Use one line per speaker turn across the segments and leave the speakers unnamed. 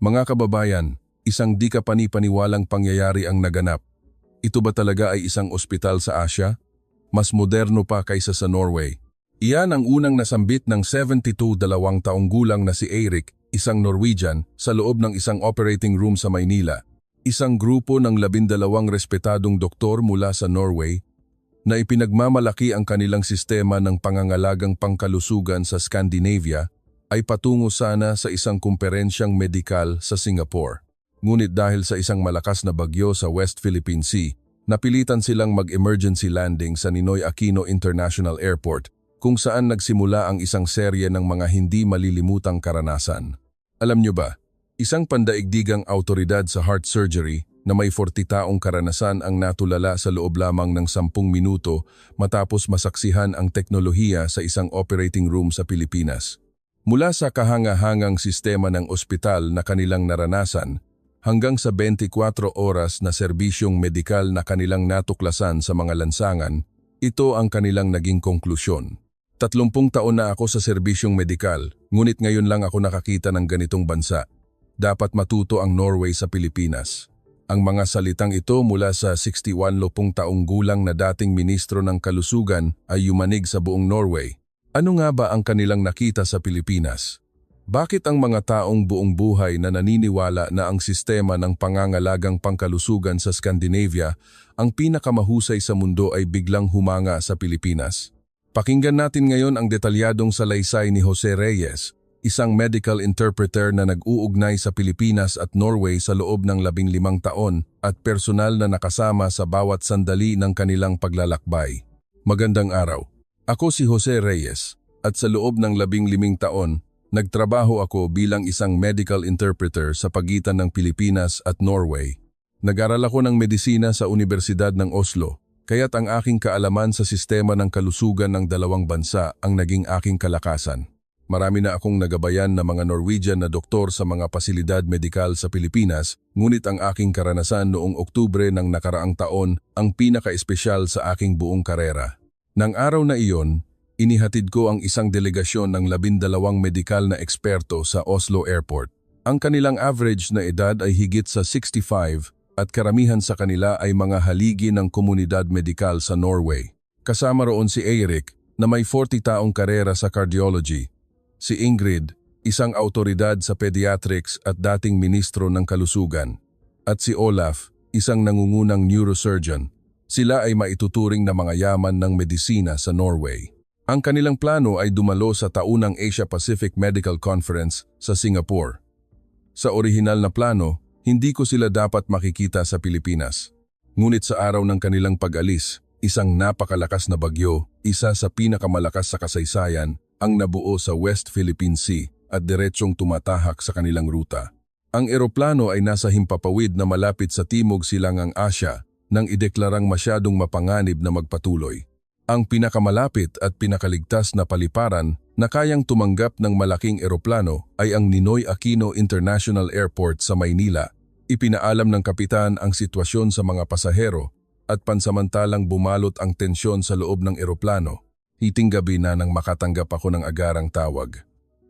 Mga kababayan, isang di kapani-paniwalang pangyayari ang naganap. Ito ba talaga ay isang ospital sa Asya? Mas moderno pa kaysa sa Norway. Iyan ang unang nasambit ng 72 taong gulang na si Eirik, isang Norwegian, sa loob ng isang operating room sa Maynila. Isang grupo ng 12 respetadong doktor mula sa Norway na ipinagmamalaki ang kanilang sistema ng pangangalagang pangkalusugan sa Scandinavia ay patungo sana sa isang kumperensyang medikal sa Singapore. Ngunit dahil sa isang malakas na bagyo sa West Philippine Sea, napilitan silang mag-emergency landing sa Ninoy Aquino International Airport kung saan nagsimula ang isang serye ng mga hindi malilimutang karanasan. Alam nyo ba, isang pandaigdigang autoridad sa heart surgery na may 40 taong karanasan ang natulala sa loob lamang ng 10 minuto matapos masaksihan ang teknolohiya sa isang operating room sa Pilipinas. Mula sa kahangahangang sistema ng ospital na kanilang naranasan hanggang sa 24 oras na serbisyong medikal na kanilang natuklasan sa mga lansangan, ito ang kanilang naging konklusyon. 30 taon na ako sa serbisyong medikal, ngunit ngayon lang ako nakakita ng ganitong bansa. Dapat matuto ang Norway sa Pilipinas. Ang mga salitang ito mula sa 61 taong gulang na dating ministro ng kalusugan ay yumanig sa buong Norway. Ano nga ba ang kanilang nakita sa Pilipinas? Bakit ang mga taong buong buhay na naniniwala na ang sistema ng pangangalagang pangkalusugan sa Scandinavia ang pinakamahusay sa mundo ay biglang humanga sa Pilipinas? Pakinggan natin ngayon ang detalyadong salaysay ni Jose Reyes, isang medical interpreter na nag-uugnay sa Pilipinas at Norway sa loob ng 15 taon at personal na nakasama sa bawat sandali ng kanilang paglalakbay. Magandang araw. Ako si Jose Reyes at sa loob ng 15 taon, nagtrabaho ako bilang isang medical interpreter sa pagitan ng Pilipinas at Norway. Nag-aral ako ng medisina sa Universidad ng Oslo, kaya't ang aking kaalaman sa sistema ng kalusugan ng dalawang bansa ang naging aking kalakasan. Marami na akong nagabayan na mga Norwegian na doktor sa mga pasilidad medikal sa Pilipinas, ngunit ang aking karanasan noong Oktubre ng nakaraang taon ang pinaka-espesyal sa aking buong karera. Nang araw na iyon, inihatid ko ang isang delegasyon ng 12 medikal na eksperto sa Oslo Airport. Ang kanilang average na edad ay higit sa 65 at karamihan sa kanila ay mga haligi ng komunidad medikal sa Norway. Kasama roon si Eirik na may 40 taong karera sa cardiology, si Ingrid, isang autoridad sa pediatrics at dating ministro ng kalusugan, at si Olaf, isang nangungunang neurosurgeon. Sila ay maituturing na mga yaman ng medisina sa Norway. Ang kanilang plano ay dumalo sa taunang Asia-Pacific Medical Conference sa Singapore. Sa orihinal na plano, hindi ko sila dapat makikita sa Pilipinas. Ngunit sa araw ng kanilang pag-alis, isang napakalakas na bagyo, isa sa pinakamalakas sa kasaysayan, ang nabuo sa West Philippine Sea at diretsyong tumatahak sa kanilang ruta. Ang eroplano ay nasa himpapawid na malapit sa timog silangang Asya, nang ideklarang masyadong mapanganib na magpatuloy. Ang pinakamalapit at pinakaligtas na paliparan na kayang tumanggap ng malaking eroplano ay ang Ninoy Aquino International Airport sa Maynila. Ipinaalam ng kapitan ang sitwasyon sa mga pasahero at pansamantalang bumalot ang tensyon sa loob ng eroplano. Hiting gabi na nang makatanggap ako ng agarang tawag.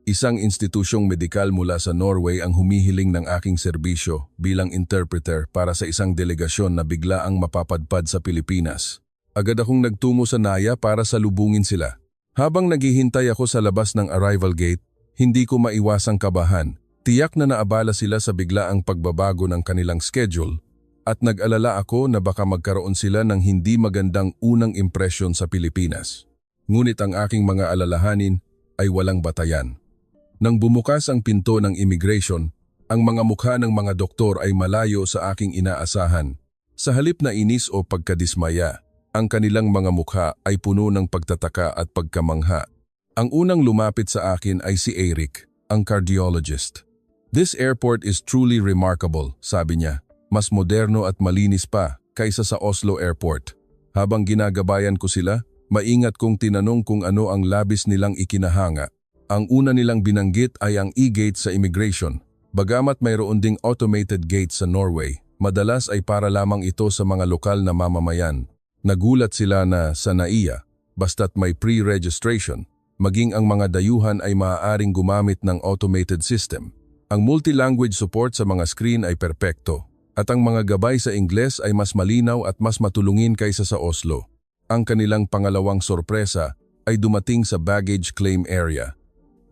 Isang institusyong medikal mula sa Norway ang humihiling ng aking serbisyo bilang interpreter para sa isang delegasyon na bigla ang mapapadpad sa Pilipinas. Agad akong nagtungo sa Naya para salubungin sila. Habang naghihintay ako sa labas ng arrival gate, hindi ko maiwasang kabahan. Tiyak na naabala sila sa biglaang pagbabago ng kanilang schedule at nag-alala ako na baka magkaroon sila ng hindi magandang unang impresyon sa Pilipinas. Ngunit ang aking mga alalahanin ay walang batayan. Nang bumukas ang pinto ng immigration, ang mga mukha ng mga doktor ay malayo sa aking inaasahan. Sa halip na inis o pagkadismaya, ang kanilang mga mukha ay puno ng pagtataka at pagkamangha. Ang unang lumapit sa akin ay si Eirik, ang cardiologist. "This airport is truly remarkable," sabi niya. "Mas moderno at malinis pa kaysa sa Oslo Airport." Habang ginagabayan ko sila, maingat kong tinanong kung ano ang labis nilang ikinahanga. Ang una nilang binanggit ay ang e-gate sa immigration. Bagamat mayroon ding automated gate sa Norway, madalas ay para lamang ito sa mga lokal na mamamayan. Nagulat sila na sa NAIA, basta't may pre-registration, maging ang mga dayuhan ay maaaring gumamit ng automated system. Ang multi-language support sa mga screen ay perpekto, at ang mga gabay sa Ingles ay mas malinaw at mas matulungin kaysa sa Oslo. Ang kanilang pangalawang sorpresa ay dumating sa baggage claim area.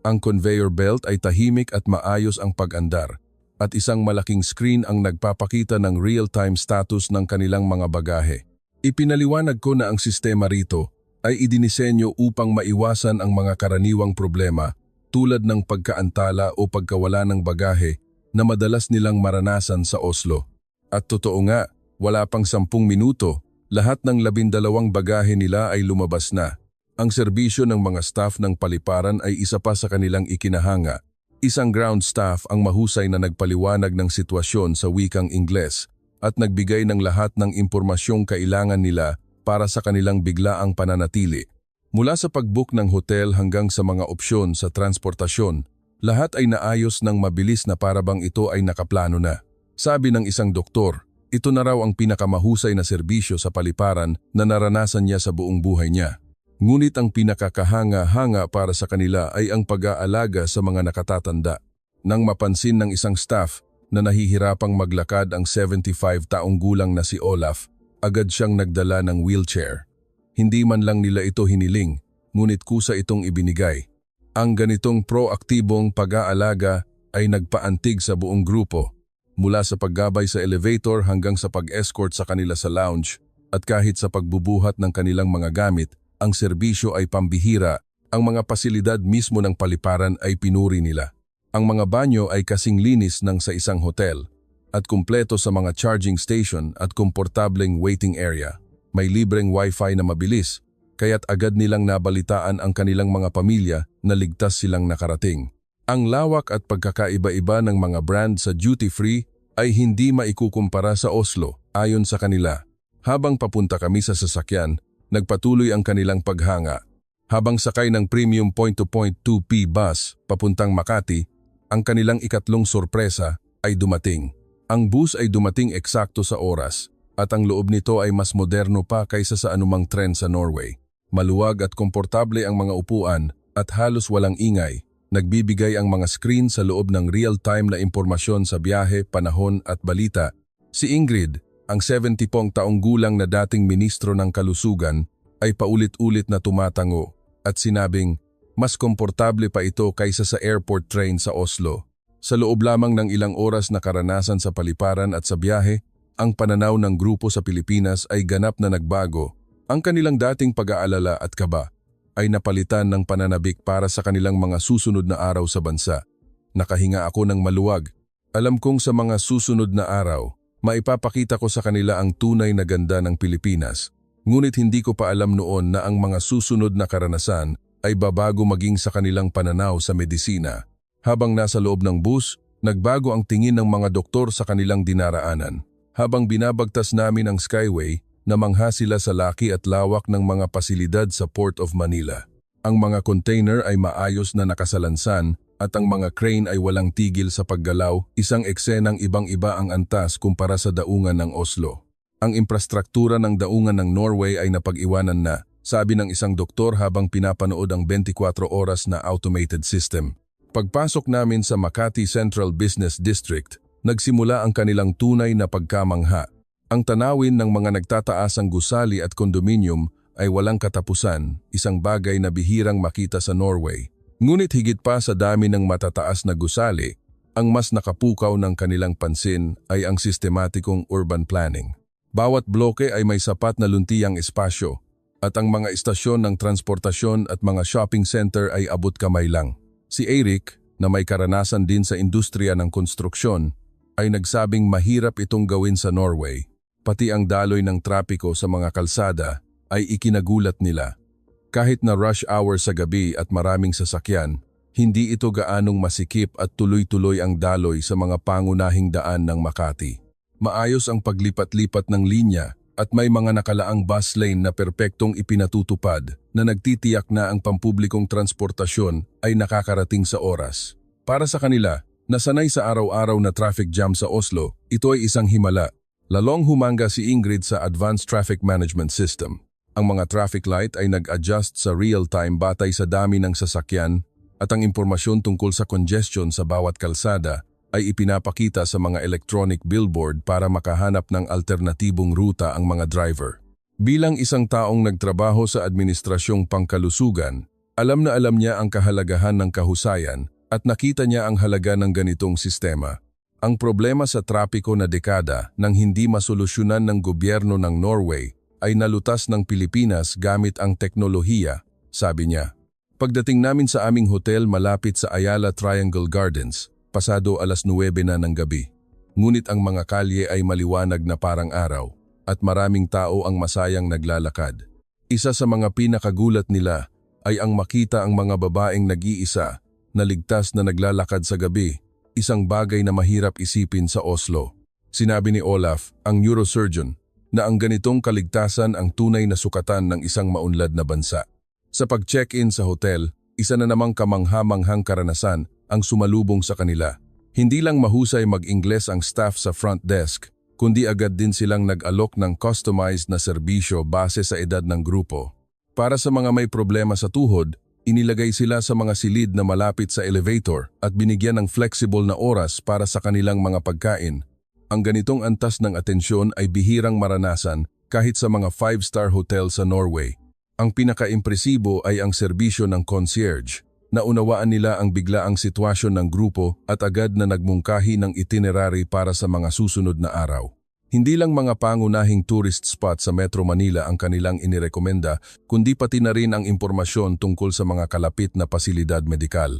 Ang conveyor belt ay tahimik at maayos ang pag-andar, at isang malaking screen ang nagpapakita ng real-time status ng kanilang mga bagahe. Ipinaliwanag ko na ang sistema rito ay idinisenyo upang maiwasan ang mga karaniwang problema tulad ng pagkaantala o pagkawala ng bagahe na madalas nilang maranasan sa Oslo. At totoo nga, wala pang 10 minuto, lahat ng 12 bagahe nila ay lumabas na. Ang serbisyo ng mga staff ng paliparan ay isa pa sa kanilang ikinahanga. Isang ground staff ang mahusay na nagpaliwanag ng sitwasyon sa wikang Ingles at nagbigay ng lahat ng impormasyong kailangan nila para sa kanilang biglaang pananatili. Mula sa pag-book ng hotel hanggang sa mga opsyon sa transportasyon, lahat ay naayos ng mabilis na parabang ito ay nakaplano na. Sabi ng isang doktor, ito na raw ang pinakamahusay na serbisyo sa paliparan na naranasan niya sa buong buhay niya. Ngunit ang pinakakahanga-hanga para sa kanila ay ang pag-aalaga sa mga nakatatanda. Nang mapansin ng isang staff na nahihirapang maglakad ang 75 taong gulang na si Olaf, agad siyang nagdala ng wheelchair. Hindi man lang nila ito hiniling, ngunit kusa itong ibinigay. Ang ganitong proaktibong pag-aalaga ay nagpaantig sa buong grupo, mula sa paggabay sa elevator hanggang sa pag-escort sa kanila sa lounge, at kahit sa pagbubuhat ng kanilang mga gamit, ang serbisyo ay pambihira. Ang mga pasilidad mismo ng paliparan ay pinuri nila. Ang mga banyo ay kasing linis ng sa isang hotel, at kumpleto sa mga charging station at komportableng waiting area. May libreng wifi na mabilis, kaya't agad nilang nabalitaan ang kanilang mga pamilya na ligtas silang nakarating. Ang lawak at pagkakaiba-iba ng mga brand sa duty-free ay hindi maikukumpara sa Oslo, ayon sa kanila. Habang papunta kami sa sasakyan, nagpatuloy ang kanilang paghanga. Habang sakay ng premium point-to-point 2P bus papuntang Makati, ang kanilang ikatlong sorpresa ay dumating. Ang bus ay dumating eksakto sa oras, at ang loob nito ay mas moderno pa kaysa sa anumang tren sa Norway. Maluwag at komportable ang mga upuan at halos walang ingay. Nagbibigay ang mga screen sa loob ng real-time na impormasyon sa biyahe, panahon at balita. Si Ingrid, ang 70 taong gulang na dating ministro ng kalusugan, ay paulit-ulit na tumatango at sinabing mas komportable pa ito kaysa sa airport train sa Oslo. Sa loob lamang ng ilang oras na karanasan sa paliparan at sa biyahe, ang pananaw ng grupo sa Pilipinas ay ganap na nagbago. Ang kanilang dating pag-aalala at kaba ay napalitan ng pananabik para sa kanilang mga susunod na araw sa bansa. Nakahinga ako ng maluwag. Alam kong sa mga susunod na araw, maipapakita ko sa kanila ang tunay na ganda ng Pilipinas. Ngunit hindi ko pa alam noon na ang mga susunod na karanasan ay babago maging sa kanilang pananaw sa medisina. Habang nasa loob ng bus, nagbago ang tingin ng mga doktor sa kanilang dinaraanan. Habang binabagtas namin ang Skyway, namangha sila sa laki at lawak ng mga pasilidad sa Port of Manila. Ang mga container ay maayos na nakasalansan at ang mga crane ay walang tigil sa paggalaw, isang eksenang ibang-iba ang antas kumpara sa daungan ng Oslo. Ang infrastruktura ng daungan ng Norway ay napag-iwanan na, sabi ng isang doktor habang pinapanood ang 24 oras na automated system. Pagpasok namin sa Makati Central Business District, nagsimula ang kanilang tunay na pagkamangha. Ang tanawin ng mga nagtataasang gusali at kondominium ay walang katapusan, isang bagay na bihirang makita sa Norway. Ngunit higit pa sa dami ng matataas na gusali, ang mas nakapukaw ng kanilang pansin ay ang sistematikong urban planning. Bawat bloke ay may sapat na luntiyang espasyo, at ang mga istasyon ng transportasyon at mga shopping center ay abot kamay lang. Si Eric, na may karanasan din sa industriya ng konstruksyon, ay nagsabing mahirap itong gawin sa Norway. Pati ang daloy ng trapiko sa mga kalsada ay ikinagulat nila. Kahit na rush hour sa gabi at maraming sasakyan, hindi ito gaanong masikip at tuloy-tuloy ang daloy sa mga pangunahing daan ng Makati. Maayos ang paglipat-lipat ng linya at may mga nakalaang bus lane na perpektong ipinatutupad na nagtitiyak na ang pampublikong transportasyon ay nakakarating sa oras. Para sa kanila, nasanay sa araw-araw na traffic jam sa Oslo, ito ay isang himala. Lalong humanga si Ingrid sa Advanced Traffic Management System. Ang mga traffic light ay nag-adjust sa real-time batay sa dami ng sasakyan at ang impormasyon tungkol sa congestion sa bawat kalsada ay ipinapakita sa mga electronic billboard para makahanap ng alternatibong ruta ang mga driver. Bilang isang taong nagtrabaho sa administrasyong pangkalusugan, alam na alam niya ang kahalagahan ng kahusayan at nakita niya ang halaga ng ganitong sistema. Ang problema sa trapiko na dekada nang hindi masolusyonan ng gobyerno ng Norway ay nalutas ng Pilipinas gamit ang teknolohiya, sabi niya. Pagdating namin sa aming hotel malapit sa Ayala Triangle Gardens, pasado 9:00 na ng gabi. Ngunit ang mga kalye ay maliwanag na parang araw at maraming tao ang masayang naglalakad. Isa sa mga pinakagulat nila ay ang makita ang mga babaeng nag-iisa na ligtas na naglalakad sa gabi, isang bagay na mahirap isipin sa Oslo. Sinabi ni Olaf, ang neurosurgeon, na ang ganitong kaligtasan ang tunay na sukatan ng isang maunlad na bansa. Sa pag-check-in sa hotel, isa na namang kamangha-manghang karanasan ang sumalubong sa kanila. Hindi lang mahusay mag-Ingles ang staff sa front desk, kundi agad din silang nag-alok ng customized na serbisyo base sa edad ng grupo. Para sa mga may problema sa tuhod, inilagay sila sa mga silid na malapit sa elevator at binigyan ng flexible na oras para sa kanilang mga pagkain. Ang ganitong antas ng atensyon ay bihirang maranasan kahit sa mga 5-star hotel sa Norway. Ang pinaka-impresibo ay ang serbisyo ng concierge. Naunawaan nila ang biglaang sitwasyon ng grupo at agad na nagmungkahi ng itinerary para sa mga susunod na araw. Hindi lang mga pangunahing tourist spot sa Metro Manila ang kanilang inirekomenda, kundi pati na rin ang impormasyon tungkol sa mga kalapit na pasilidad medikal.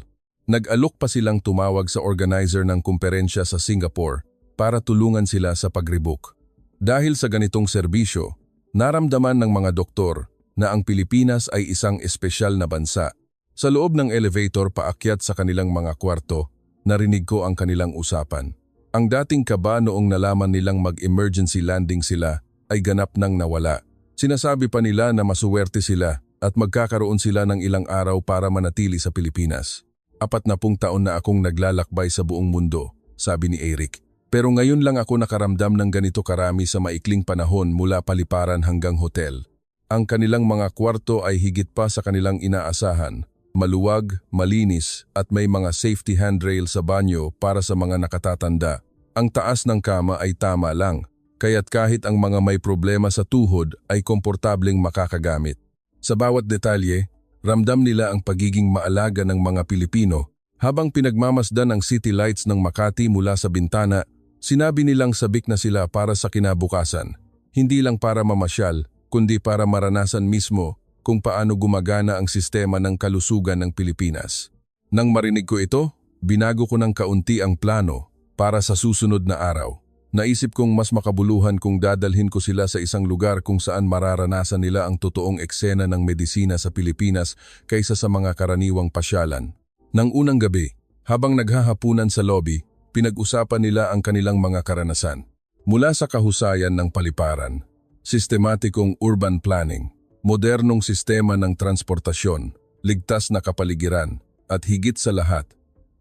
Nag-alok pa silang tumawag sa organizer ng kumperensya sa Singapore para tulungan sila sa pag-rebook. Dahil sa ganitong serbisyo, naramdaman ng mga doktor na ang Pilipinas ay isang espesyal na bansa. Sa loob ng elevator paakyat sa kanilang mga kwarto, narinig ko ang kanilang usapan. Ang dating kaba noong nalaman nilang mag-emergency landing sila ay ganap nang nawala. Sinasabi pa nila na masuwerte sila at magkakaroon sila ng ilang araw para manatili sa Pilipinas. 40 taon na akong naglalakbay sa buong mundo, sabi ni Eric. Pero ngayon lang ako nakaramdam ng ganito karami sa maikling panahon mula paliparan hanggang hotel. Ang kanilang mga kwarto ay higit pa sa kanilang inaasahan. Maluwag, malinis at may mga safety handrail sa banyo para sa mga nakatatanda. Ang taas ng kama ay tama lang, kaya't kahit ang mga may problema sa tuhod ay komportableng makakagamit. Sa bawat detalye, ramdam nila ang pagiging maalaga ng mga Pilipino. Habang pinagmamasdan ang city lights ng Makati mula sa bintana, sinabi nilang sabik na sila para sa kinabukasan. Hindi lang para mamasyal, kundi para maranasan mismo kung paano gumagana ang sistema ng kalusugan ng Pilipinas. Nang marinig ko ito, binago ko ng kaunti ang plano para sa susunod na araw. Naisip kong mas makabuluhan kung dadalhin ko sila sa isang lugar kung saan mararanasan nila ang totoong eksena ng medisina sa Pilipinas kaysa sa mga karaniwang pasyalan. Nang unang gabi, habang naghahapunan sa lobby, pinag-usapan nila ang kanilang mga karanasan. Mula sa kahusayan ng paliparan, sistematikong urban planning, modernong sistema ng transportasyon, ligtas na kapaligiran, at higit sa lahat,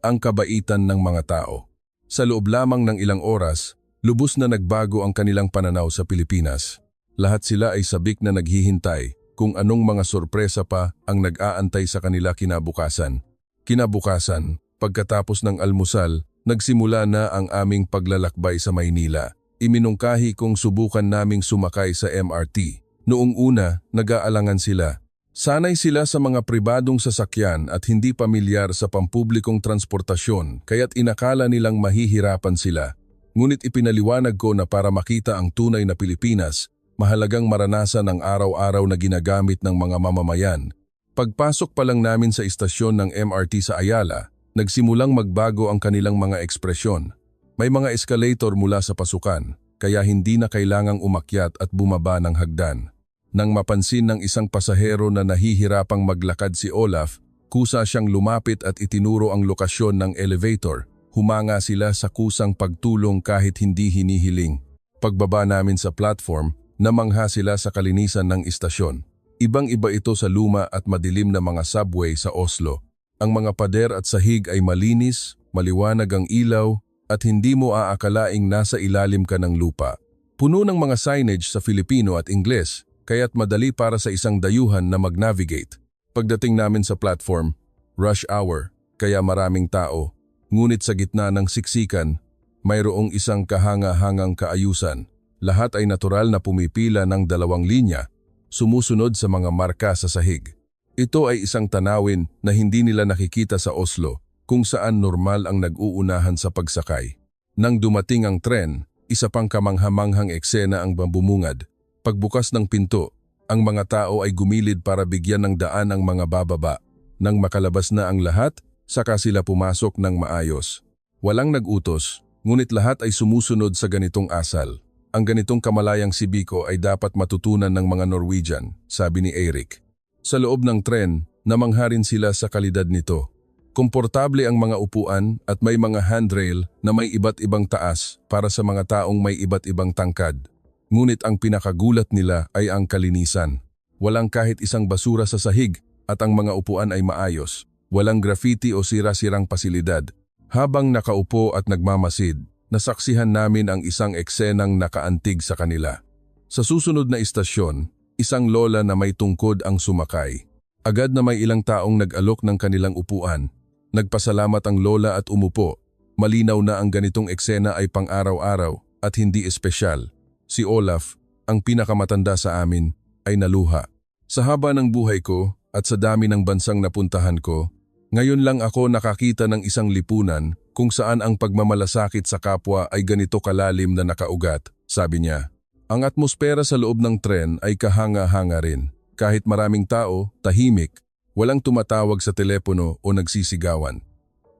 ang kabaitan ng mga tao. Sa loob lamang ng ilang oras, lubos na nagbago ang kanilang pananaw sa Pilipinas. Lahat sila ay sabik na naghihintay kung anong mga sorpresa pa ang nag-aantay sa kanila kinabukasan. Kinabukasan, pagkatapos ng almusal, nagsimula na ang aming paglalakbay sa Maynila. Iminungkahi kong subukan naming sumakay sa MRT. Noong una, nag-aalangan sila. Sanay sila sa mga pribadong sasakyan at hindi pamilyar sa pampublikong transportasyon kaya't inakala nilang mahihirapan sila. Ngunit ipinaliwanag ko na para makita ang tunay na Pilipinas, mahalagang maranasan ang araw-araw na ginagamit ng mga mamamayan. Pagpasok pa lang namin sa istasyon ng MRT sa Ayala, nagsimulang magbago ang kanilang mga ekspresyon. May mga escalator mula sa pasukan, kaya hindi na kailangang umakyat at bumaba ng hagdan. Nang mapansin ng isang pasahero na nahihirapang maglakad si Olaf, kusa siyang lumapit at itinuro ang lokasyon ng elevator. Humanga sila sa kusang pagtulong kahit hindi hinihiling. Pagbaba namin sa platform, namangha sila sa kalinisan ng istasyon. Ibang-iba ito sa luma at madilim na mga subway sa Oslo. Ang mga pader at sahig ay malinis, maliwanag ang ilaw, at hindi mo aakalaing nasa ilalim ka ng lupa. Puno ng mga signage sa Filipino at Ingles, kaya't madali para sa isang dayuhan na mag-navigate. Pagdating namin sa platform, rush hour, kaya maraming tao. Ngunit sa gitna ng siksikan, mayroong isang kahanga-hangang kaayusan. Lahat ay natural na pumipila ng dalawang linya, sumusunod sa mga marka sa sahig. Ito ay isang tanawin na hindi nila nakikita sa Oslo, kung saan normal ang nag-uunahan sa pagsakay. Nang dumating ang tren, isa pang kamanghamanghang eksena ang bumungad. Pagbukas ng pinto, ang mga tao ay gumilid para bigyan ng daan ang mga bababa. Nang makalabas na ang lahat, saka sila pumasok ng maayos. Walang nag-utos, ngunit lahat ay sumusunod sa ganitong asal. Ang ganitong kamalayang sibiko ay dapat matutunan ng mga Norwegian, sabi ni Eirik. Sa loob ng tren, namangha rin sila sa kalidad nito. Komportable ang mga upuan at may mga handrail na may iba't ibang taas para sa mga taong may iba't ibang tangkad. Ngunit ang pinakagulat nila ay ang kalinisan. Walang kahit isang basura sa sahig at ang mga upuan ay maayos. Walang graffiti o sira-sirang pasilidad. Habang nakaupo at nagmamasid, nasaksihan namin ang isang eksenang nakaantig sa kanila. Sa susunod na istasyon, isang lola na may tungkod ang sumakay. Agad na may ilang taong nag-alok ng kanilang upuan. Nagpasalamat ang lola at umupo. Malinaw na ang ganitong eksena ay pang-araw-araw at hindi espesyal. Si Olaf, ang pinakamatanda sa amin, ay naluha. Sa haba ng buhay ko at sa dami ng bansang napuntahan ko, ngayon lang ako nakakita ng isang lipunan kung saan ang pagmamalasakit sa kapwa ay ganito kalalim na nakaugat, sabi niya. Ang atmosfera sa loob ng tren ay kahanga-hanga rin. Kahit maraming tao, tahimik, walang tumatawag sa telepono o nagsisigawan.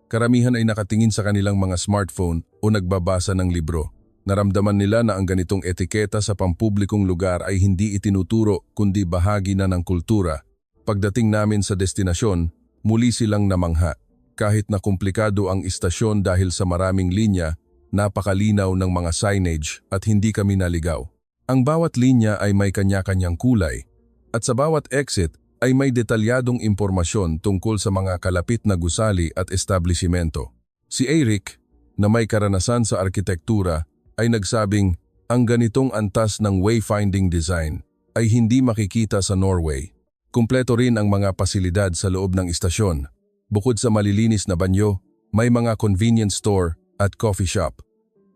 Karamihan ay nakatingin sa kanilang mga smartphone o nagbabasa ng libro. Naramdaman nila na ang ganitong etiketa sa pampublikong lugar ay hindi itinuturo kundi bahagi na ng kultura. Pagdating namin sa destinasyon, muli silang namangha. Kahit na komplikado ang istasyon dahil sa maraming linya, napakalinaw ng mga signage at hindi kami naligaw. Ang bawat linya ay may kanya-kanyang kulay at sa bawat exit ay may detalyadong impormasyon tungkol sa mga kalapit na gusali at establishmento. Si Eirik, na may karanasan sa arkitektura, ay nagsabing ang ganitong antas ng wayfinding design ay hindi makikita sa Norway. Kumpleto rin ang mga pasilidad sa loob ng istasyon. Bukod sa malilinis na banyo, may mga convenience store at coffee shop.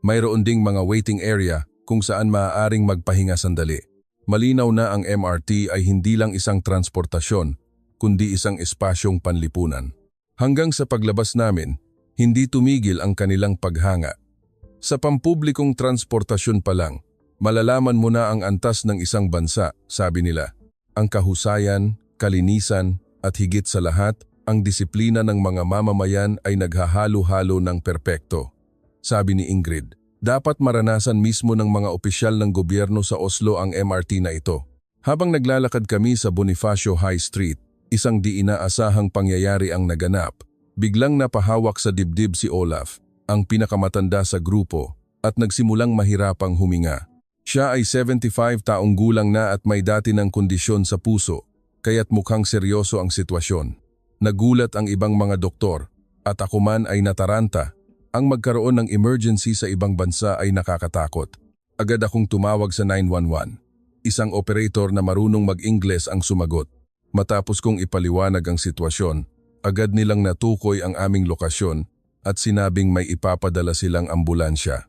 Mayroon ding mga waiting area kung saan maaaring magpahinga sandali. Malinaw na ang MRT ay hindi lang isang transportasyon, kundi isang espasyong panlipunan. Hanggang sa paglabas namin, hindi tumigil ang kanilang paghanga. Sa pampublikong transportasyon pa lang, malalaman mo na ang antas ng isang bansa, sabi nila. Ang kahusayan, kalinisan, at higit sa lahat, ang disiplina ng mga mamamayan ay naghahalo-halo ng perpekto. Sabi ni Ingrid, dapat maranasan mismo ng mga opisyal ng gobyerno sa Oslo ang MRT na ito. Habang naglalakad kami sa Bonifacio High Street, isang di inaasahang pangyayari ang naganap. Biglang napahawak sa dibdib si Olaf, ang pinakamatanda sa grupo, at nagsimulang mahirapang huminga. Siya ay 75 taong gulang na at may dati ng kondisyon sa puso, kaya't mukhang seryoso ang sitwasyon. Nagulat ang ibang mga doktor at ako man ay nataranta. Ang magkaroon ng emergency sa ibang bansa ay nakakatakot. Agad akong tumawag sa 911. Isang operator na marunong mag-Ingles ang sumagot. Matapos kong ipaliwanag ang sitwasyon, agad nilang natukoy ang aming lokasyon at sinabing may ipapadala silang ambulansya.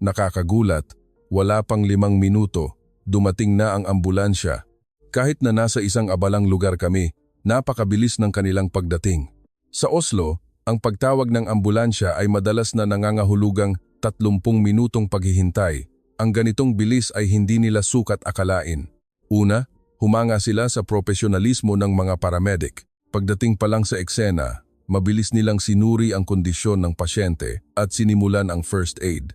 Nakakagulat, wala pang 5 minuto, dumating na ang ambulansya. Kahit na nasa isang abalang lugar kami, napakabilis ng kanilang pagdating. Sa Oslo, ang pagtawag ng ambulansya ay madalas na nangangahulugang 30 minutong paghihintay. Ang ganitong bilis ay hindi nila sukat akalain. Una, humanga sila sa profesionalismo ng mga paramedic. Pagdating pa lang sa eksena, mabilis nilang sinuri ang kondisyon ng pasyente at sinimulan ang first aid.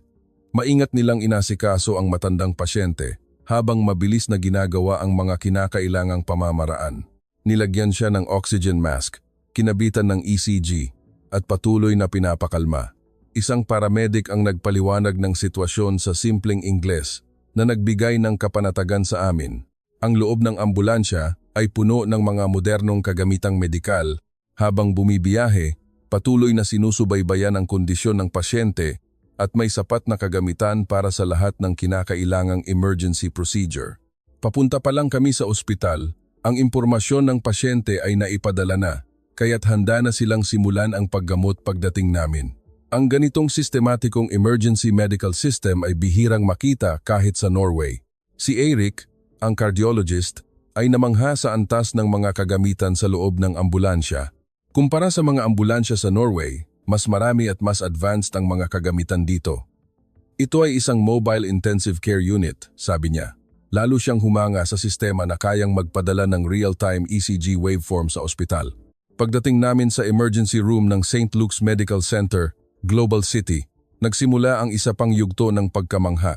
Maingat nilang inasikaso ang matandang pasyente habang mabilis na ginagawa ang mga kinakailangang pamamaraan. Nilagyan siya ng oxygen mask, kinabitan ng ECG, at patuloy na pinapakalma. Isang paramedic ang nagpaliwanag ng sitwasyon sa simpleng Ingles na nagbigay ng kapanatagan sa amin. Ang loob ng ambulansya ay puno ng mga modernong kagamitang medikal. Habang bumibiyahe, patuloy na sinusubaybayan ang kondisyon ng pasyente at may sapat na kagamitan para sa lahat ng kinakailangang emergency procedure. Papunta pa lang kami sa ospital, ang impormasyon ng pasyente ay naipadala na. kaya't handa na silang simulan ang paggamot pagdating namin. Ang ganitong sistematikong emergency medical system ay bihirang makita kahit sa Norway. Si Eirik, ang cardiologist, ay namangha sa antas ng mga kagamitan sa loob ng ambulansya. Kumpara sa mga ambulansya sa Norway, mas marami at mas advanced ang mga kagamitan dito. Ito ay isang mobile intensive care unit, sabi niya. Lalo siyang humanga sa sistema na kayang magpadala ng real-time ECG waveform sa ospital. Pagdating namin sa emergency room ng St. Luke's Medical Center, Global City, nagsimula ang isa pang yugto ng pagkamangha.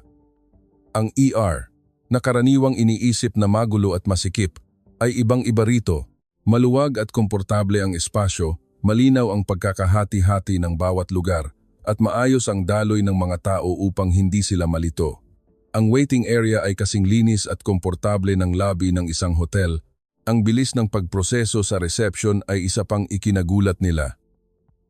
Ang ER, na karaniwang iniisip na magulo at masikip, ay ibang-iba rito. Maluwag at komportable ang espasyo, malinaw ang pagkakahati-hati ng bawat lugar, at maayos ang daloy ng mga tao upang hindi sila malito. Ang waiting area ay kasing linis at komportable ng lobby ng isang hotel. Ang bilis ng pagproseso sa reception ay isa pang ikinagulat nila.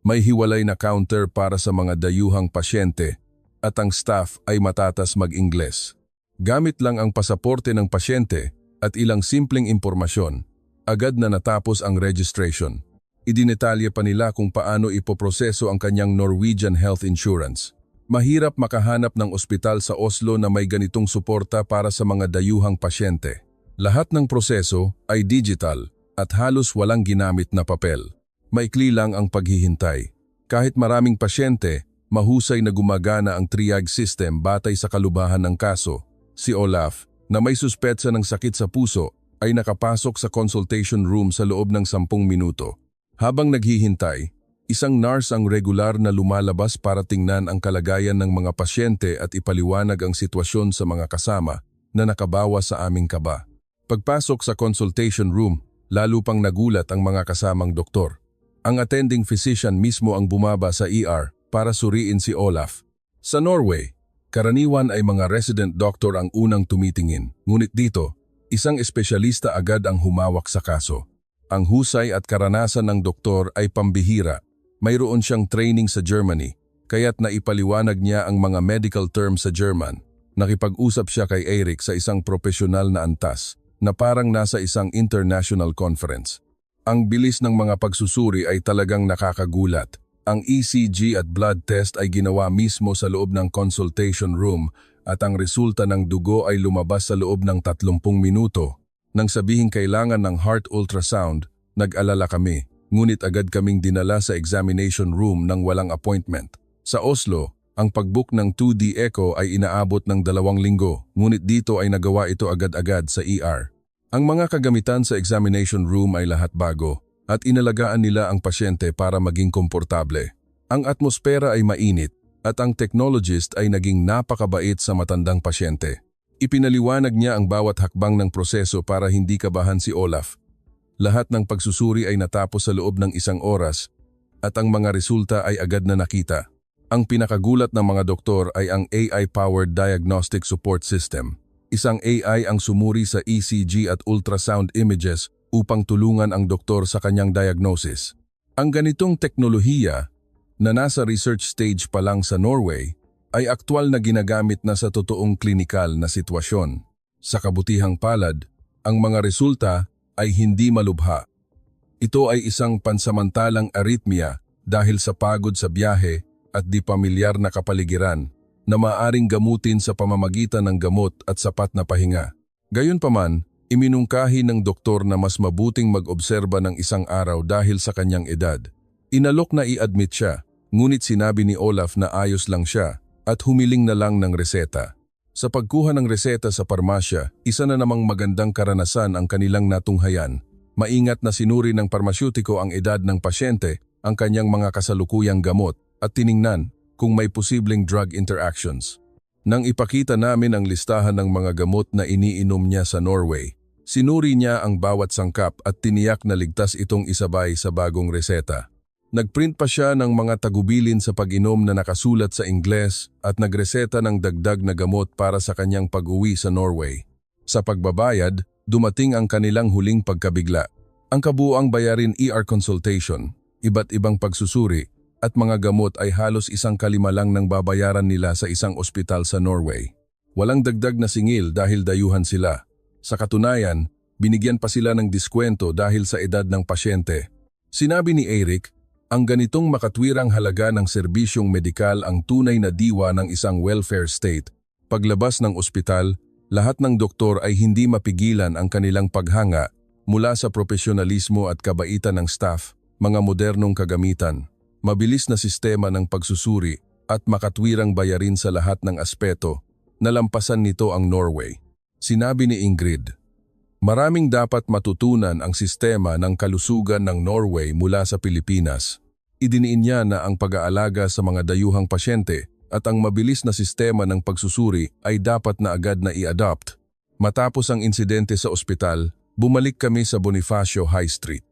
May hiwalay na counter para sa mga dayuhang pasyente at ang staff ay matatas mag-Ingles. Gamit lang ang pasaporte ng pasyente at ilang simpleng impormasyon, agad na natapos ang registration. Idinetalye pa nila kung paano ipoproseso ang kanyang Norwegian Health Insurance. Mahirap makahanap ng ospital sa Oslo na may ganitong suporta para sa mga dayuhang pasyente. Lahat ng proseso ay digital at halos walang ginamit na papel. Maikli lang ang paghihintay. Kahit maraming pasyente, mahusay na gumagana ang triage system batay sa kalubahan ng kaso. Si Olaf, na may suspetsa ng sakit sa puso, ay nakapasok sa consultation room sa loob ng 10 minuto. Habang naghihintay, isang nurse ang regular na lumalabas para tingnan ang kalagayan ng mga pasyente at ipaliwanag ang sitwasyon sa mga kasama na nakabawa sa aming kaba. Pagpasok sa consultation room, lalo pang nagulat ang mga kasamang doktor. Ang attending physician mismo ang bumaba sa ER para suriin si Olaf. Sa Norway, karaniwan ay mga resident doctor ang unang tumitingin, ngunit dito, isang espesyalista agad ang humawak sa kaso. Ang husay at karanasan ng doktor ay pambihira. Mayroon siyang training sa Germany, kaya't naipaliwanag niya ang mga medical terms sa German. Nakipag-usap siya kay Eirik sa isang profesional na antas, na parang nasa isang international conference. Ang bilis ng mga pagsusuri ay talagang nakakagulat. Ang ECG at blood test ay ginawa mismo sa loob ng consultation room at ang resulta ng dugo ay lumabas sa loob ng 30 minuto. Nang sabihing kailangan ng heart ultrasound, nag-alala kami, ngunit agad kaming dinala sa examination room ng walang appointment. Sa Oslo, ang pag-book ng 2D echo ay inaabot ng 2 linggo, ngunit dito ay nagawa ito agad-agad sa ER. Ang mga kagamitan sa examination room ay lahat bago, at inalagaan nila ang pasyente para maging komportable. Ang atmosfera ay mainit, at ang technologist ay naging napakabait sa matandang pasyente. Ipinaliwanag niya ang bawat hakbang ng proseso para hindi kabahan si Olaf. Lahat ng pagsusuri ay natapos sa loob ng 1 oras at ang mga resulta ay agad na nakita. Ang pinakagulat ng mga doktor ay ang AI-powered Diagnostic Support System. Isang AI ang sumuri sa ECG at ultrasound images upang tulungan ang doktor sa kanyang diagnosis. Ang ganitong teknolohiya na nasa research stage pa lang sa Norway ay aktwal na ginagamit na sa totoong klinikal na sitwasyon. Sa kabutihang palad, ang mga resulta ay hindi malubha. Ito ay isang pansamantalang arrhythmia dahil sa pagod sa biyahe at di pamilyar na kapaligiran na maaaring gamutin sa pamamagitan ng gamot at sapat na pahinga. Gayunpaman, iminungkahi ng doktor na mas mabuting mag-obserba ng 1 araw dahil sa kanyang edad. Inalok na i-admit siya, ngunit sinabi ni Olaf na ayos lang siya at humiling na lang ng reseta. Sa pagkuha ng reseta sa parmasya, isa na namang magandang karanasan ang kanilang natunghayan. Maingat na sinuri ng parmasyutiko ang edad ng pasyente, ang kanyang mga kasalukuyang gamot, at tiningnan kung may posibleng drug interactions. Nang ipakita namin ang listahan ng mga gamot na iniinom niya sa Norway, sinuri niya ang bawat sangkap at tiniyak na ligtas itong isabay sa bagong reseta. Nagprint pa siya ng mga tagubilin sa pag-inom na nakasulat sa Ingles at nagreseta ng dagdag na gamot para sa kanyang pag-uwi sa Norway. Sa pagbabayad, dumating ang kanilang huling pagkabigla. Ang kabuuang bayarin ER consultation, iba't ibang pagsusuri, at mga gamot ay halos 1/5 lang ng babayaran nila sa isang ospital sa Norway. Walang dagdag na singil dahil dayuhan sila. Sa katunayan, binigyan pa sila ng diskwento dahil sa edad ng pasyente. Sinabi ni Eric, ang ganitong makatwirang halaga ng serbisyong medikal ang tunay na diwa ng isang welfare state. Paglabas ng ospital, lahat ng doktor ay hindi mapigilan ang kanilang paghanga mula sa profesionalismo at kabaitan ng staff, mga modernong kagamitan, mabilis na sistema ng pagsusuri at makatwirang bayarin sa lahat ng aspeto. Nalampasan nito ang Norway. Sinabi ni Ingrid, maraming dapat matutunan ang sistema ng kalusugan ng Norway mula sa Pilipinas. Idiniin niya na ang pag-aalaga sa mga dayuhang pasyente at ang mabilis na sistema ng pagsusuri ay dapat na agad na i-adopt. Matapos ang insidente sa ospital, bumalik kami sa Bonifacio High Street.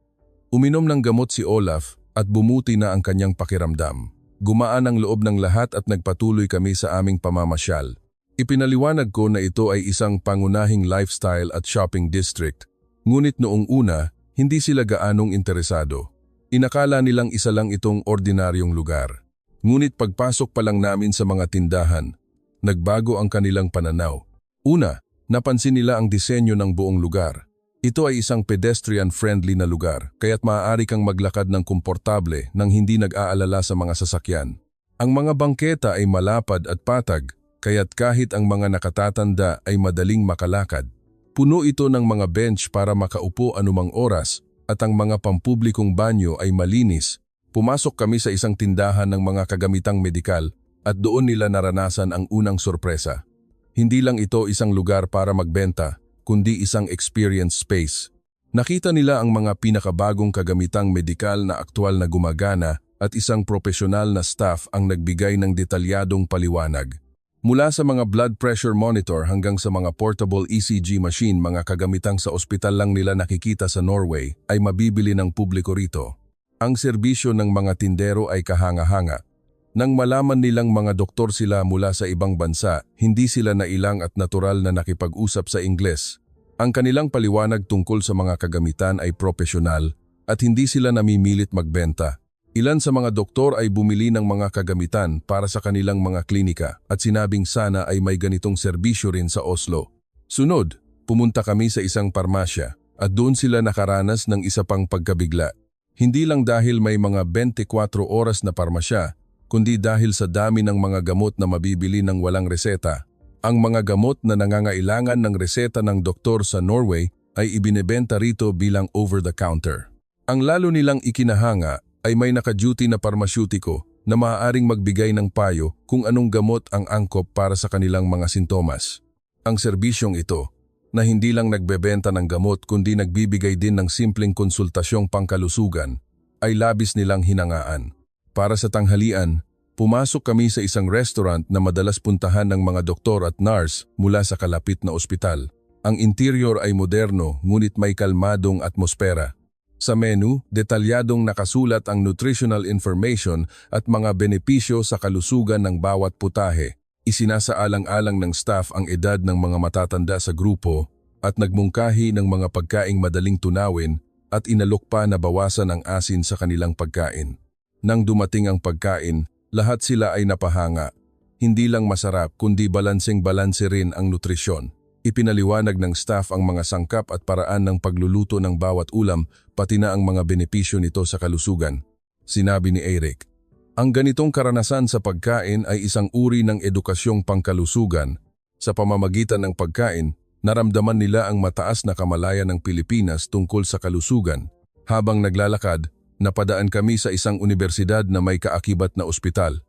Uminom ng gamot si Olaf at bumuti na ang kanyang pakiramdam. Gumaan ang loob ng lahat at nagpatuloy kami sa aming pamamasyal. Ipinaliwanag ko na ito ay isang pangunahing lifestyle at shopping district. Ngunit noong una, hindi sila gaanong interesado. Inakala nilang isa lang itong ordinaryong lugar. Ngunit pagpasok pa lang namin sa mga tindahan, nagbago ang kanilang pananaw. Una, napansin nila ang disenyo ng buong lugar. Ito ay isang pedestrian-friendly na lugar, kaya't maaari kang maglakad ng komportable nang hindi nag-aalala sa mga sasakyan. Ang mga bangketa ay malapad at patag, kaya't kahit ang mga nakatatanda ay madaling makalakad. Puno ito ng mga bench para makaupo anumang oras at ang mga pampublikong banyo ay malinis. Pumasok kami sa isang tindahan ng mga kagamitang medikal at doon nila naranasan ang unang sorpresa. Hindi lang ito isang lugar para magbenta, kundi isang experience space. Nakita nila ang mga pinakabagong kagamitang medikal na aktwal na gumagana at isang profesional na staff ang nagbigay ng detalyadong paliwanag. Mula sa mga blood pressure monitor hanggang sa mga portable ECG machine, mga kagamitang sa ospital lang nila nakikita sa Norway ay mabibili ng publiko rito. Ang serbisyo ng mga tindero ay kahanga-hanga. Nang malaman nilang mga doktor sila mula sa ibang bansa, hindi sila nailang at natural na nakipag-usap sa Ingles. Ang kanilang paliwanag tungkol sa mga kagamitan ay profesional at hindi sila namimilit magbenta. Ilan sa mga doktor ay bumili ng mga kagamitan para sa kanilang mga klinika at sinabing sana ay may ganitong serbisyo rin sa Oslo. Sunod, pumunta kami sa isang parmasya at doon sila nakaranas ng isa pang pagkabigla. Hindi lang dahil may mga 24 oras na parmasya, kundi dahil sa dami ng mga gamot na mabibili ng walang reseta. Ang mga gamot na nangangailangan ng reseta ng doktor sa Norway ay ibinebenta rito bilang over-the-counter. Ang lalo nilang ikinahanga ay may naka-duty na parmasyutiko na maaaring magbigay ng payo kung anong gamot ang angkop para sa kanilang mga sintomas. Ang serbisyong ito, na hindi lang nagbebenta ng gamot kundi nagbibigay din ng simpleng konsultasyong pangkalusugan, ay labis nilang hinangaan. Para sa tanghalian, pumasok kami sa isang restaurant na madalas puntahan ng mga doktor at nurse mula sa kalapit na ospital. Ang interior ay moderno ngunit may kalmadong atmosfera. Sa menu, detalyadong nakasulat ang nutritional information at mga benepisyo sa kalusugan ng bawat putahe. Isinasaalang-alang ng staff ang edad ng mga matatanda sa grupo at nagmungkahi ng mga pagkaing madaling tunawin at inalok pa na bawasan ang asin sa kanilang pagkain. Nang dumating ang pagkain, lahat sila ay napahanga. Hindi lang masarap kundi balanseng-balanse rin ang nutrisyon. Ipinaliwanag ng staff ang mga sangkap at paraan ng pagluluto ng bawat ulam, pati na ang mga benepisyo nito sa kalusugan. Sinabi ni Eric, ang ganitong karanasan sa pagkain ay isang uri ng edukasyong pangkalusugan. Sa pamamagitan ng pagkain, naramdaman nila ang mataas na kamalayan ng Pilipinas tungkol sa kalusugan. Habang naglalakad, napadaan kami sa isang unibersidad na may kaakibat na ospital.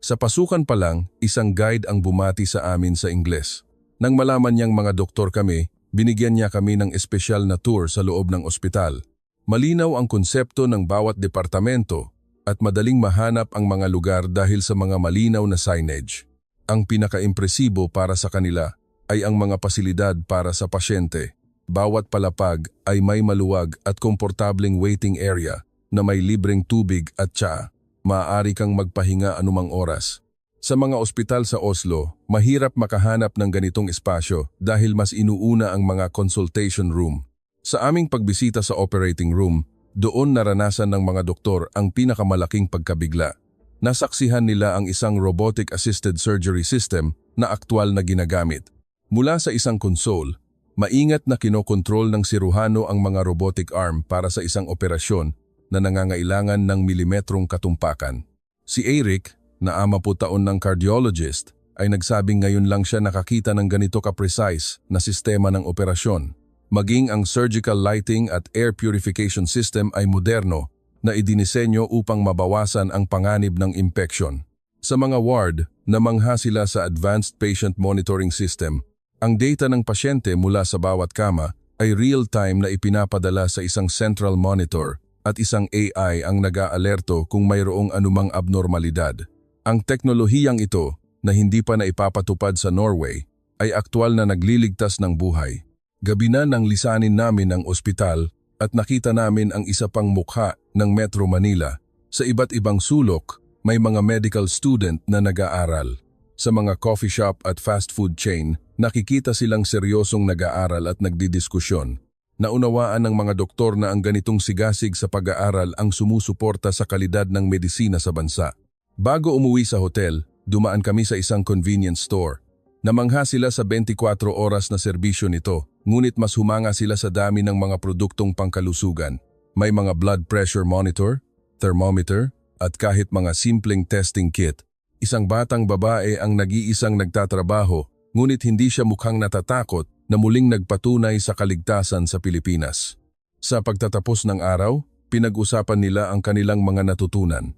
Sa pasukan pa lang, isang guide ang bumati sa amin sa Ingles. Nang malaman niyang mga doktor kami, binigyan niya kami ng espesyal na tour sa loob ng ospital. Malinaw ang konsepto ng bawat departamento at madaling mahanap ang mga lugar dahil sa mga malinaw na signage. Ang pinakaimpresibo para sa kanila ay ang mga pasilidad para sa pasyente. Bawat palapag ay may maluwag at komportableng waiting area na may libreng tubig at tsaa. Maaari kang magpahinga anumang oras. Sa mga ospital sa Oslo, mahirap makahanap ng ganitong espasyo dahil mas inuuna ang mga consultation room. Sa aming pagbisita sa operating room, doon naranasan ng mga doktor ang pinakamalaking pagkabigla. Nasaksihan nila ang isang robotic-assisted surgery system na aktwal na ginagamit. Mula sa isang console, maingat na kinokontrol ng siruhano ang mga robotic arm para sa isang operasyon na nangangailangan ng milimetrong katumpakan. Si Eric, na 40 taon ng cardiologist, ay nagsabing ngayon lang siya nakakita ng ganito ka-precise na sistema ng operasyon. Maging ang surgical lighting at air purification system ay moderno na idinisenyo upang mabawasan ang panganib ng infection. Sa mga ward, namangha sila sa Advanced Patient Monitoring System. Ang data ng pasyente mula sa bawat kama ay real-time na ipinapadala sa isang central monitor at isang AI ang nag-aalerto kung mayroong anumang abnormalidad. Ang teknolohiyang ito, na hindi pa naipapatupad sa Norway, ay aktwal na nagliligtas ng buhay. Gabi na nang lisanin namin ang ospital at nakita namin ang isa pang mukha ng Metro Manila. Sa iba't ibang sulok, may mga medical student na nag-aaral. Sa mga coffee shop at fast food chain, nakikita silang seryosong nag-aaral at nagdidiskusyon. Naunawaan ng mga doktor na ang ganitong sigasig sa pag-aaral ang sumusuporta sa kalidad ng medisina sa bansa. Bago umuwi sa hotel, dumaan kami sa isang convenience store. Namangha sila sa 24 oras na serbisyo nito, ngunit mas humanga sila sa dami ng mga produktong pangkalusugan. May mga blood pressure monitor, thermometer, at kahit mga simpleng testing kit. Isang batang babae ang nag-iisang nagtatrabaho, ngunit hindi siya mukhang natatakot na muling nagpatunay sa kaligtasan sa Pilipinas. Sa pagtatapos ng araw, pinag-usapan nila ang kanilang mga natutunan.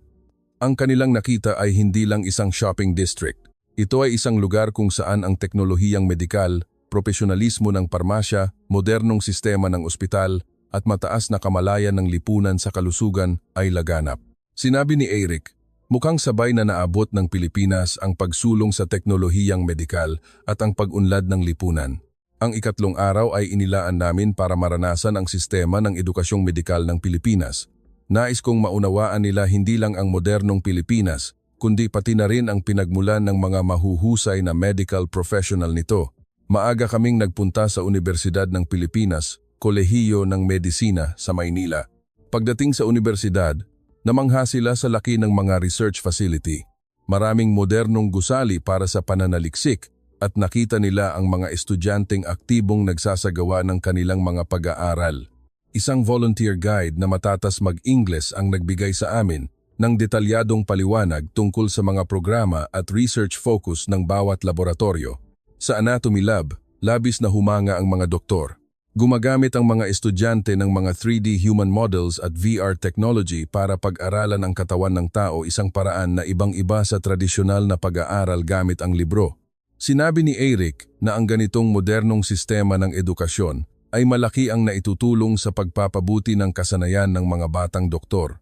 Ang kanilang nakita ay hindi lang isang shopping district. Ito ay isang lugar kung saan ang teknolohiyang medikal, propesyonalismo ng parmasya, modernong sistema ng ospital, at mataas na kamalayan ng lipunan sa kalusugan ay laganap. Sinabi ni Eric, mukhang sabay na naabot ng Pilipinas ang pagsulong sa teknolohiyang medikal at ang pag-unlad ng lipunan. Ang ikatlong araw ay inilaan namin para maranasan ang sistema ng edukasyong medikal ng Pilipinas. Nais kong maunawaan nila hindi lang ang modernong Pilipinas, kundi pati na rin ang pinagmulan ng mga mahuhusay na medical professional nito. Maaga kaming nagpunta sa Universidad ng Pilipinas, Kolehiyo ng Medisina sa Maynila. Pagdating sa universidad, namangha sila sa laki ng mga research facility. Maraming modernong gusali para sa pananaliksik at nakita nila ang mga estudyanteng aktibong nagsasagawa ng kanilang mga pag-aaral. Isang volunteer guide na matatas mag-Ingles ang nagbigay sa amin ng detalyadong paliwanag tungkol sa mga programa at research focus ng bawat laboratorio. Sa anatomy lab, labis na humanga ang mga doktor. Gumagamit ang mga estudyante ng mga 3D human models at VR technology para pag-aralan ang katawan ng tao, isang paraan na ibang-iba sa tradisyonal na pag-aaral gamit ang libro. Sinabi ni Eric na ang ganitong modernong sistema ng edukasyon ay malaki ang naitutulong sa pagpapabuti ng kasanayan ng mga batang doktor.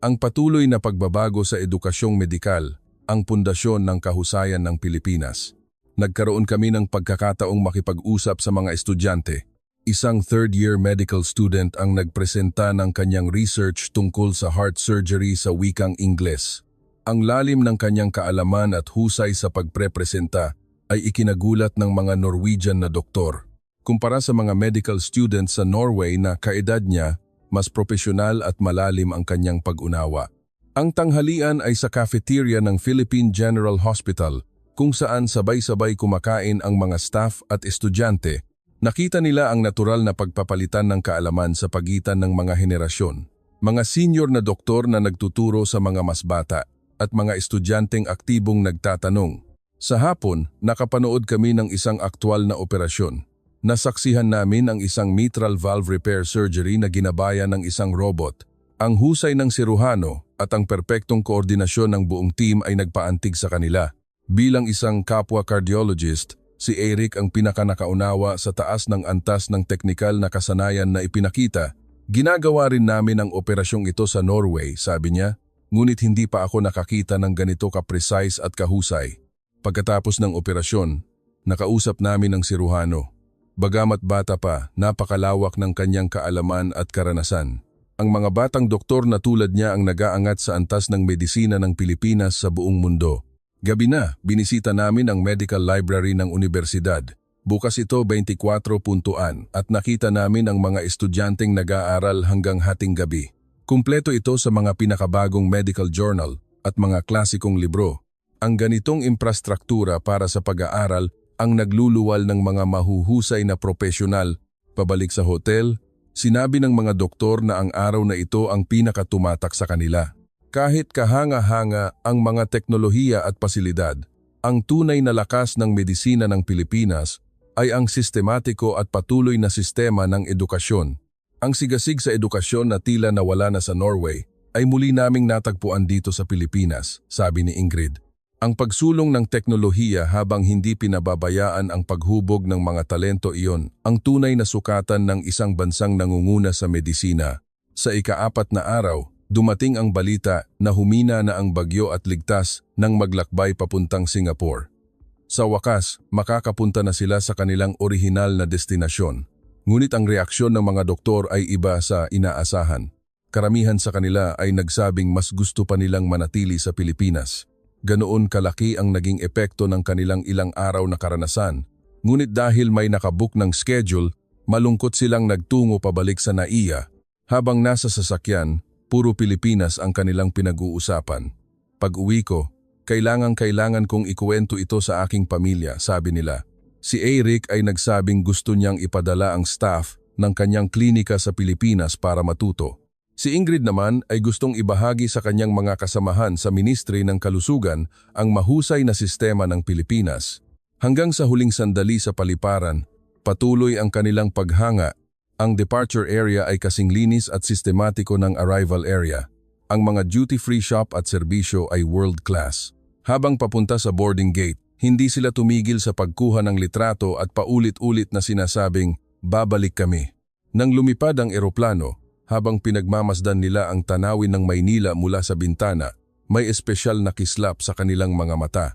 Ang patuloy na pagbabago sa edukasyong medikal, ang pundasyon ng kahusayan ng Pilipinas. Nagkaroon kami ng pagkakataong makipag-usap sa mga estudyante. Isang third-year medical student ang nagpresenta ng kanyang research tungkol sa heart surgery sa wikang Ingles. Ang lalim ng kanyang kaalaman at husay sa pagprepresenta ay ikinagulat ng mga Norwegian na doktor. Kumpara sa mga medical students sa Norway na kaedad niya, mas propesyonal at malalim ang kanyang pag-unawa. Ang tanghalian ay sa cafeteria ng Philippine General Hospital, kung saan sabay-sabay kumakain ang mga staff at estudyante. Nakita nila ang natural na pagpapalitan ng kaalaman sa pagitan ng mga henerasyon. Mga senior na doktor na nagtuturo sa mga mas bata at mga estudyanteng aktibong nagtatanong. Sa hapon, nakapanood kami ng isang aktwal na operasyon. Nasaksihan namin ang isang mitral valve repair surgery na ginabayan ng isang robot. Ang husay ng siruhano at ang perpektong koordinasyon ng buong team ay nagpaantig sa kanila. Bilang isang kapwa cardiologist, si Eric ang pinakanakaunawa sa taas ng antas ng teknikal na kasanayan na ipinakita. Ginagawa rin namin ang operasyong ito sa Norway, sabi niya, ngunit hindi pa ako nakakita ng ganito ka-precise at kahusay. Pagkatapos ng operasyon, nakausap namin ang siruhano. Bagamat bata pa, napakalawak ng kanyang kaalaman at karanasan. Ang mga batang doktor na tulad niya ang nag-aangat sa antas ng medisina ng Pilipinas sa buong mundo. Gabi na, binisita namin ang medical library ng universidad. Bukas ito 24 puntuan at nakita namin ang mga estudyanteng nag-aaral hanggang hating gabi. Kumpleto ito sa mga pinakabagong medical journal at mga klasikong libro. Ang ganitong infrastruktura para sa pag-aaral ang nagluluwal ng mga mahuhusay na propesyonal pabalik sa hotel Sinabi ng mga doktor na ang araw na ito ang pinakatumatak sa kanila. Kahit kahanga-hanga ang mga teknolohiya at pasilidad, ang tunay na lakas ng medisina ng Pilipinas ay ang sistematiko at patuloy na sistema ng edukasyon. Ang sigasig sa edukasyon na tila nawala na sa Norway ay muli naming natagpuan dito sa Pilipinas, sabi ni Ingrid. Ang pagsulong ng teknolohiya habang hindi pinababayaan ang paghubog ng mga talento iyon ang tunay na sukatan ng isang bansang nangunguna sa medisina. Sa ika-4 na araw, dumating ang balita na humina na ang bagyo at ligtas nang maglakbay papuntang Singapore. Sa wakas, makakapunta na sila sa kanilang orihinal na destinasyon. Ngunit ang reaksyon ng mga doktor ay iba sa inaasahan. Karamihan sa kanila ay nagsabing mas gusto pa nilang manatili sa Pilipinas. Ganoon kalaki ang naging epekto ng kanilang ilang araw na karanasan. Ngunit dahil may nakabook ng schedule, malungkot silang nagtungo pabalik sa NAIA. Habang nasa sasakyan, puro Pilipinas ang kanilang pinag-uusapan. Pag-uwi ko, kailangan kong ikuwento ito sa aking pamilya, sabi nila. Si Eric ay nagsabing gusto niyang ipadala ang staff ng kanyang klinika sa Pilipinas para matuto. Si Ingrid naman ay gustong ibahagi sa kanyang mga kasamahan sa Ministry ng Kalusugan ang mahusay na sistema ng Pilipinas. Hanggang sa huling sandali sa paliparan, patuloy ang kanilang paghanga. Ang departure area ay kasing linis at sistematiko ng arrival area. Ang mga duty-free shop at serbisyo ay world-class. Habang papunta sa boarding gate, hindi sila tumigil sa pagkuha ng litrato at paulit-ulit na sinasabing, babalik kami. Nang lumipad ang eroplano, habang pinagmamasdan nila ang tanawin ng Maynila mula sa bintana, may espesyal na kislap sa kanilang mga mata.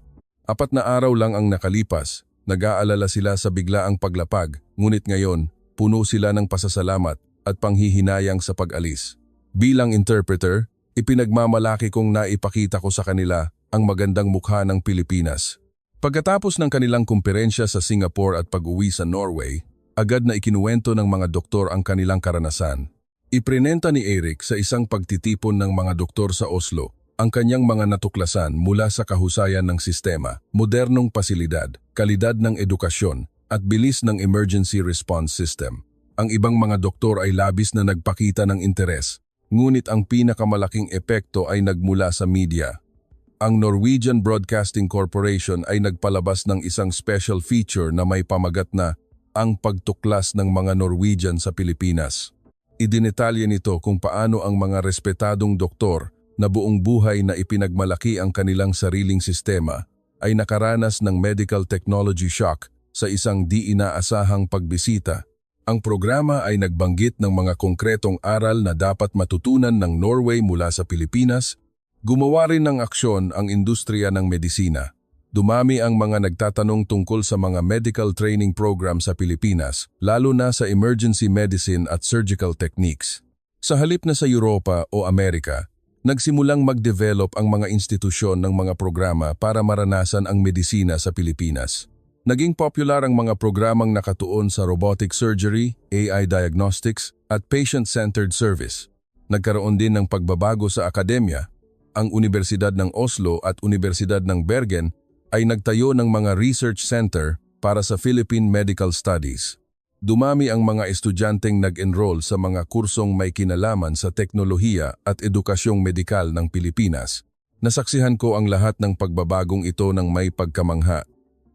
4 na araw lang ang nakalipas, nag-aalala sila sa biglaang paglapag, ngunit ngayon, puno sila ng pasasalamat at panghihinayang sa pag-alis. Bilang interpreter, ipinagmamalaki kong naipakita ko sa kanila ang magandang mukha ng Pilipinas. Pagkatapos ng kanilang kumperensya sa Singapore at pag-uwi sa Norway, agad na ikinuwento ng mga doktor ang kanilang karanasan. Iprinenta ni Eric sa isang pagtitipon ng mga doktor sa Oslo ang kanyang mga natuklasan mula sa kahusayan ng sistema, modernong pasilidad, kalidad ng edukasyon at bilis ng emergency response system. Ang ibang mga doktor ay labis na nagpakita ng interes, ngunit ang pinakamalaking epekto ay nagmula sa media. Ang Norwegian Broadcasting Corporation ay nagpalabas ng isang special feature na may pamagat na ang pagtuklas ng mga Norwegian sa Pilipinas. Idinetalye nito kung paano ang mga respetadong doktor na buong buhay na ipinagmalaki ang kanilang sariling sistema ay nakaranas ng medical technology shock sa isang di inaasahang pagbisita. Ang programa ay nagbanggit ng mga konkretong aral na dapat matutunan ng Norway mula sa Pilipinas. Gumawa rin ng aksyon ang industriya ng medisina. Dumami ang mga nagtatanong tungkol sa mga medical training program sa Pilipinas, lalo na sa emergency medicine at surgical techniques. Sa halip na sa Europa o Amerika, nagsimulang mag-develop ang mga institusyon ng mga programa para maranasan ang medisina sa Pilipinas. Naging popular ang mga programang nakatuon sa robotic surgery, AI diagnostics, at patient-centered service. Nagkaroon din ng pagbabago sa akademya. Ang Universidad ng Oslo at Universidad ng Bergen ay nagtayo ng mga research center para sa Philippine Medical Studies. Dumami ang mga estudyanteng nag-enroll sa mga kursong may kinalaman sa teknolohiya at edukasyong medikal ng Pilipinas. Nasaksihan ko ang lahat ng pagbabagong ito ng may pagkamangha.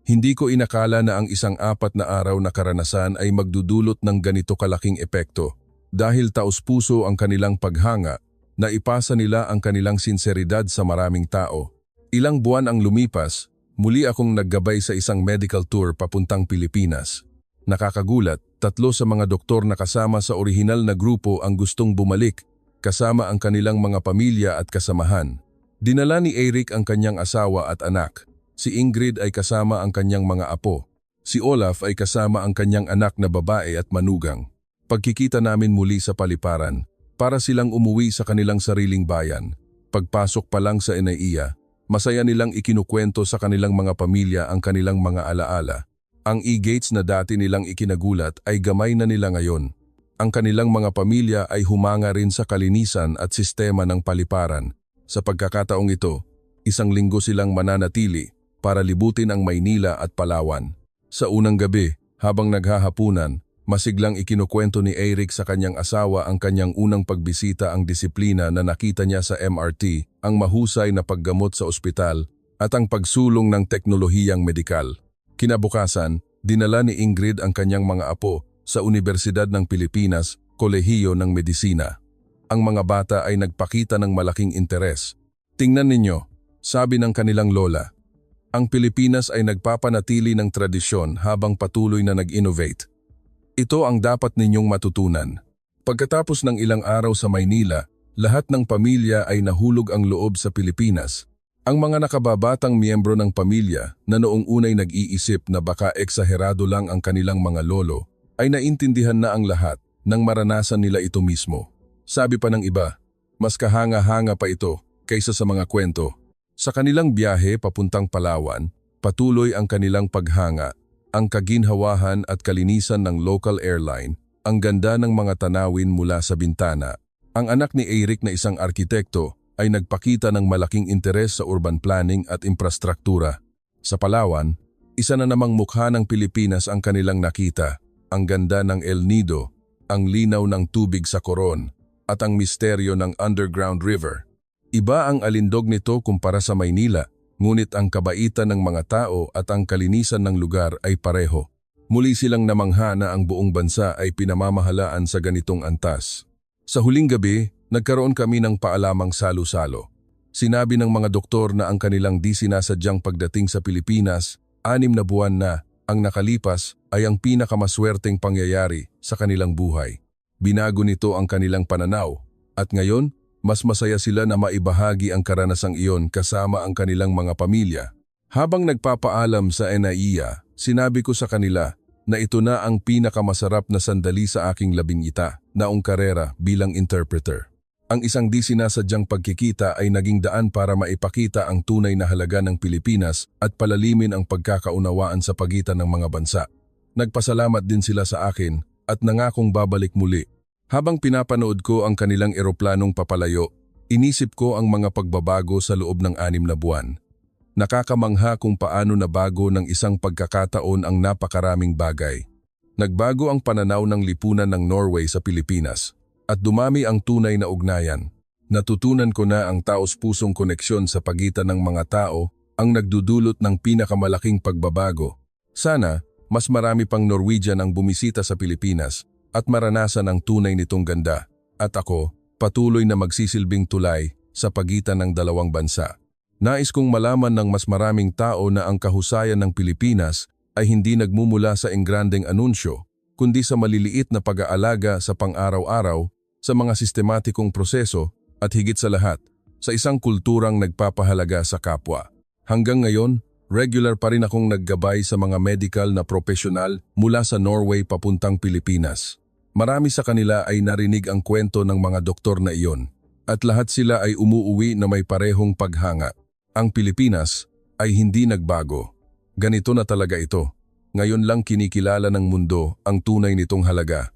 Hindi ko inakala na ang isang 4 na araw na karanasan ay magdudulot ng ganito kalaking epekto. Dahil taos-puso ang kanilang paghanga, naipasa nila ang kanilang sinseridad sa maraming tao. Ilang buwan ang lumipas, muli akong naggabay sa isang medical tour papuntang Pilipinas. Nakakagulat, 3 sa mga doktor na kasama sa orihinal na grupo ang gustong bumalik, kasama ang kanilang mga pamilya at kasamahan. Dinala ni Eric ang kanyang asawa at anak. Si Ingrid ay kasama ang kanyang mga apo. Si Olaf ay kasama ang kanyang anak na babae at manugang. Pagkikita namin muli sa paliparan, para silang umuwi sa kanilang sariling bayan. Pagpasok pa lang sa NAIA, masaya nilang ikinukwento sa kanilang mga pamilya ang kanilang mga alaala. Ang e-gates na dati nilang ikinagulat ay gamay na nila ngayon. Ang kanilang mga pamilya ay humanga rin sa kalinisan at sistema ng paliparan. Sa pagkakataong ito, 1 linggo silang mananatili para libutin ang Maynila at Palawan. Sa unang gabi, habang naghahapunan, Masiglang ikinukwento ni Eric sa kanyang asawa ang kanyang unang pagbisita, ang disiplina na nakita niya sa MRT, ang mahusay na paggamot sa ospital, at ang pagsulong ng teknolohiyang medikal. Kinabukasan, dinala ni Ingrid ang kanyang mga apo sa Universidad ng Pilipinas, Kolehiyo ng Medisina. Ang mga bata ay nagpakita ng malaking interes. Tingnan ninyo, sabi ng kanilang lola. Ang Pilipinas ay nagpapanatili ng tradisyon habang patuloy na nag-innovate. Ito ang dapat ninyong matutunan. Pagkatapos ng ilang araw sa Maynila, lahat ng pamilya ay nahulog ang loob sa Pilipinas. Ang mga nakababatang miyembro ng pamilya na noong unay nag-iisip na baka eksaherado lang ang kanilang mga lolo, ay naintindihan na ang lahat nang maranasan nila ito mismo. Sabi pa ng iba, mas kahanga-hanga pa ito kaysa sa mga kwento. Sa kanilang biyahe papuntang Palawan, patuloy ang kanilang paghanga. Ang kaginhawahan at kalinisan ng local airline, ang ganda ng mga tanawin mula sa bintana. Ang anak ni Eric na isang arkitekto ay nagpakita ng malaking interes sa urban planning at infrastruktura. Sa Palawan, isa na namang mukha ng Pilipinas ang kanilang nakita, ang ganda ng El Nido, ang linaw ng tubig sa Coron, at ang misteryo ng underground river. Iba ang alindog nito kumpara sa Maynila, ngunit ang kabaitan ng mga tao at ang kalinisan ng lugar ay pareho. Muli silang namangha na ang buong bansa ay pinamamahalaan sa ganitong antas. Sa huling gabi, nagkaroon kami ng paalamang salo-salo. Sinabi ng mga doktor na ang kanilang di sinasadyang pagdating sa Pilipinas, 6 na buwan na, ang nakalipas ay ang pinakamaswerteng pangyayari sa kanilang buhay. Binago nito ang kanilang pananaw, at ngayon, mas masaya sila na maibahagi ang karanasang iyon kasama ang kanilang mga pamilya. Habang nagpapaalam sa NAIA, sinabi ko sa kanila na ito na ang pinakamasarap na sandali sa aking 11 naong karera bilang interpreter. Ang isang di sinasadyang pagkikita ay naging daan para maipakita ang tunay na halaga ng Pilipinas at palalimin ang pagkakaunawaan sa pagitan ng mga bansa. Nagpasalamat din sila sa akin at nangakong babalik muli. Habang pinapanood ko ang kanilang eroplanong papalayo, inisip ko ang mga pagbabago sa loob ng 6 na buwan. Nakakamangha kung paano nabago ng isang pagkakataon ang napakaraming bagay. Nagbago ang pananaw ng lipunan ng Norway sa Pilipinas at dumami ang tunay na ugnayan. Natutunan ko na ang taos-pusong koneksyon sa pagitan ng mga tao ang nagdudulot ng pinakamalaking pagbabago. Sana, mas marami pang Norwegian ang bumisita sa Pilipinas at maranasan ang tunay nitong ganda, at ako, patuloy na magsisilbing tulay sa pagitan ng dalawang bansa. Nais kong malaman ng mas maraming tao na ang kahusayan ng Pilipinas ay hindi nagmumula sa engrandeng anunsyo, kundi sa maliliit na pag-aalaga sa pang-araw-araw, sa mga sistematikong proseso, at higit sa lahat, sa isang kulturang nagpapahalaga sa kapwa. Hanggang ngayon, regular pa rin akong naggabay sa mga medical na profesional mula sa Norway papuntang Pilipinas. Marami sa kanila ay narinig ang kwento ng mga doktor na iyon, at lahat sila ay umuuwi na may parehong paghanga. Ang Pilipinas ay hindi nagbago. Ganito na talaga ito. Ngayon lang kinikilala ng mundo ang tunay nitong halaga.